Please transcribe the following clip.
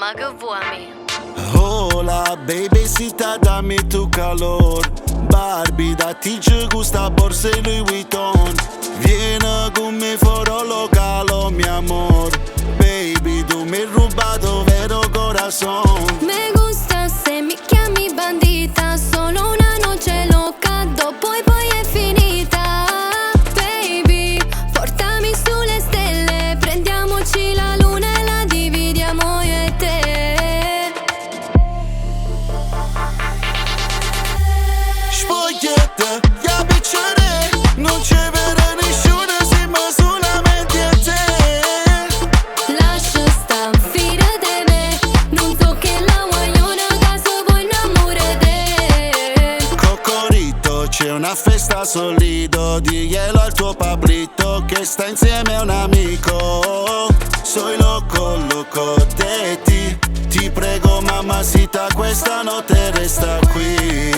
Mamma che vuoi? Hola, babysita, dammi tu calor. Barbie, datti ci gusta borse Louis Vuitton. Vieni con me fuori localo, mi amor. Baby, tu mi hai rubato vero corazon. Me gusta se mi chiami bandita. Solo una noche loca, dopo e poi è finita. Baby, portami sulle stelle. Prendiamoci la luna e la dividiamo io e te. Spogliate, ya piccere, non c'è vera nessuno, siamo solamente a te. Lascia sta, fidate me. Non so che la guagliona caso poi innamorate. Cocorito, c'è una festa solido. Diglielo al tuo Pablito che sta insieme a un amico. Soy loco, loco de ti. Ti prego mamacita, questa notte resta qui.